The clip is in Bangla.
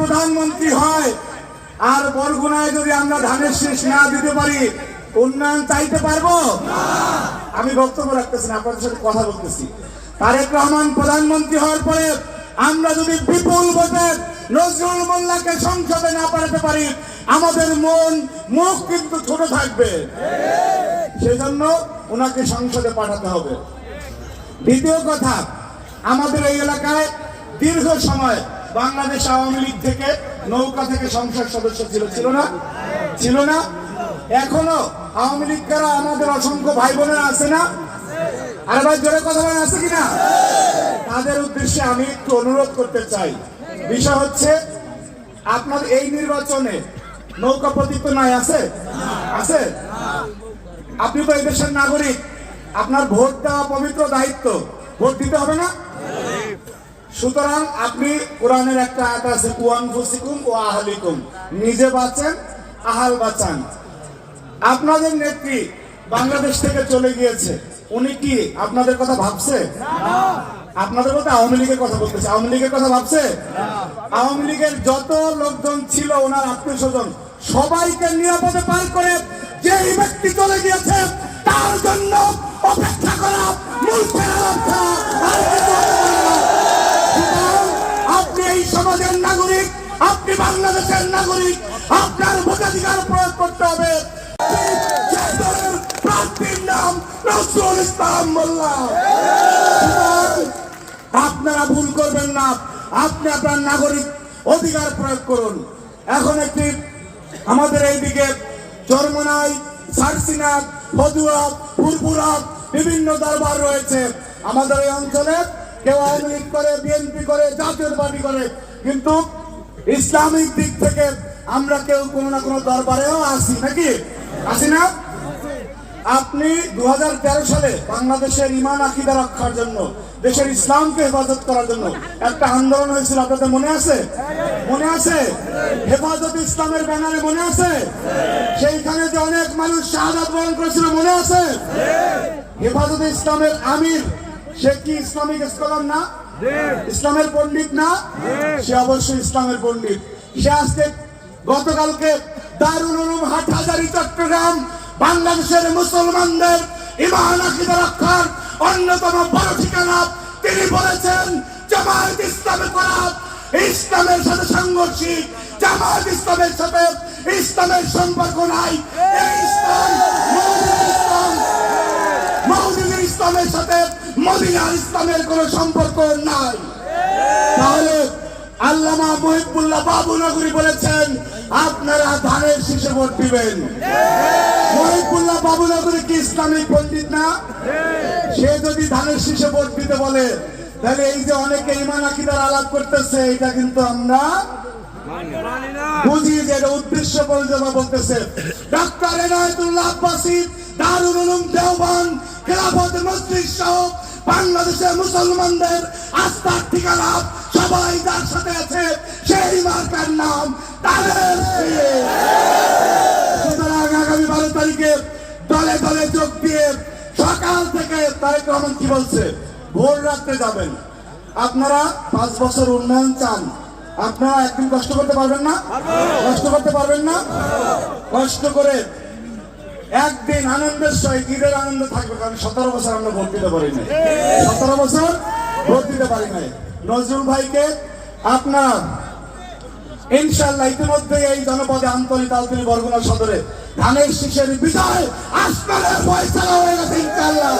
প্রধানমন্ত্রী হয় আর বরগুনায় যদি আমরা ধানের শীষ না দিতে পারি উন্নয়ন চাইতে পারবো? আমি বক্তব্য রাখতেছি না, আপনাদের সাথে কথা বলতেছি। তারেক রহমান প্রধানমন্ত্রী হওয়ার পরে আমরা যদি বিপুল ভোটে নজরুল মোল্লাকে সংসদে না পাঠাতে পারি আমাদের মুখ কিন্তু ছোট থাকবে। সেজন্য ওনাকে সংসদে পাঠাতে হবে। দ্বিতীয় কথা, আমাদের এই এলাকায় দীর্ঘ সময় বাংলাদেশ আওয়ামী লীগ থেকে নৌকা থেকে সংসদ সদস্য ছিল না? এখনো আওয়ামী লীগ কারা আমাদের অসংখ্য ভাই বোনেরা আছে না? আরে ভাই জোরে কথা বলেন, আছে কিনা? তাদের উদ্দেশ্যে আমি একটু অনুরোধ করতে চাই। বিষয় হচ্ছে আপনার এই নির্বাচনে নৌকা প্রতীক তো নাই, আছে? আপনি তো এই দেশের নাগরিক, আপনার ভোট দেওয়া পবিত্র দায়িত্ব, ভোট দিতে হবে না? সুতরাং আপনি কোরআনের একটা আয়াত আছে, কুয়ানফুসিকুম ও আহলিকুম, নিজে বাঁচেন আহাল বাঁচান। আপনাদের নেত্রী বাংলাদেশ থেকে চলে গিয়েছে, উনি কি আপনাদের কথা ভাবছে? আপনাদের কথা আওয়ামী লীগের কথা বলতেছে, আওয়ামী লীগের কথা ভাবছে? আওয়ামী লীগের যত লোকজন ছিল ওনার আত্মীয় স্বজন সবাইকে নিরাপদে পার করে যে ব্যক্তি চলে গিয়েছে তার জন্য অপেক্ষা করা মূর্খের লক্ষ্য। আপনি এই সমাজের নাগরিক, আপনি বাংলাদেশের নাগরিক, আপনার ভোটাধিকার প্রয়োগ করতে হবে। প্রার্থীর নাম নজরুল ইসলাম মোল্লা। আপনারা ভুল করবেন না, আপনি আপনার নাগরিক অধিকার প্রয়োগ করুন। এখন একটি আমাদের এইদিকে চরমনাই, সারসিনা, ফদুয়া, ফুরপুরা বিভিন্ন দরবার রয়েছে। আমাদের এই অঞ্চলে কেউ আওয়ামী লীগ করে, বিএনপি করে, জাতীয় পার্টি করে, কিন্তু ইসলামিক দিক থেকে আমরা কেউ কোনো না কোনো দরবারেও আসি নাকি? আসি না? আপনি 2013 সালে বাংলাদেশের ঈমান আকীদা রক্ষার জন্য, দেশের ইসলামকে হেফাজত করার জন্য একটা আন্দোলন হয়েছিল, আপনাদের মনে আছে? হেফাজত ইসলামের ব্যানারে মনে আছে? সেইখানে যে অনেক মানুষ শাহাদাত বরণ করেছিল মনে আছে? হেফাজত ইসলামের আমির সে কি ইসলামিক স্কলার না? ইসলামের পণ্ডিত না? সে অবশ্যই ইসলামের পণ্ডিত। সে আজকে গতকালকে দারুল উলুম হাটহাজারী চট্টগ্রাম বাংলাদেশের মুসলমানদের ঈমান আকীদা রক্ষার অন্যতম বড় ঠিকানা। তিনি বলেছেন জামায়াত ইসলামে করা ইসলামের সাথে সাংঘর্ষিক, জামায়াত ইসলামের সাথে ইসলামের সম্পর্ক নাই। এই ইসলাম মওদুদের ইসলামের সাথে মদিনার ইসলামের কোনো সম্পর্ক নাই। তাহলে আল্লামা মুহিবুল্লাহ বাবুনগরী বলেছেন আপনারা ধানের শীষে ভোট দিবেন। মুহিবুল্লাহ বাবুনগরী কি ইসলামিক পণ্ডিত না? সে যদি ধানের শীষে ভোট দিতে বলে তাহলে এই যে অনেকে ঈমান আকীদার আলাপ করতেছে এটা কিন্তু আমরা বুঝি যে এটা উদ্দেশ্য পরিচয় বলতেছে। ডক্টর এনায়েতুল্লাহ আব্বাসী দারুল উলুম দেওবন্দ খেলাফত মজলিস সহ বাংলাদেশের মুসলমানদের আস্থার ঠিকানা সবাই যার সাথে আছে সেই মার্কার নাম তাদের। সুতরাং আগামী 12 তারিখে দলে দলে যোগ দিয়ে সকাল থেকে তারেক রহমান কি বলছে, ভোর রাখতে যাবেন। আপনারা 5 বছর উন্নয়ন চান, আপনারা একদিন কষ্ট করতে পারবেন না? কষ্ট করে একদিন আনন্দের সহিত ঈদের আনন্দ থাকবে, কারণ 17 বছর আমরা ভোট দিতে পারি নাই। নজরুল ভাইকে আপনার ইনশাআল্লাহ ইতিমধ্যে এই জনপদে আমতলী, তালতলী, বরগুনা সদরে ধানের শীষের বিজয় আসমানের ফয়সালা হয়ে গেছে ইনশাআল্লাহ।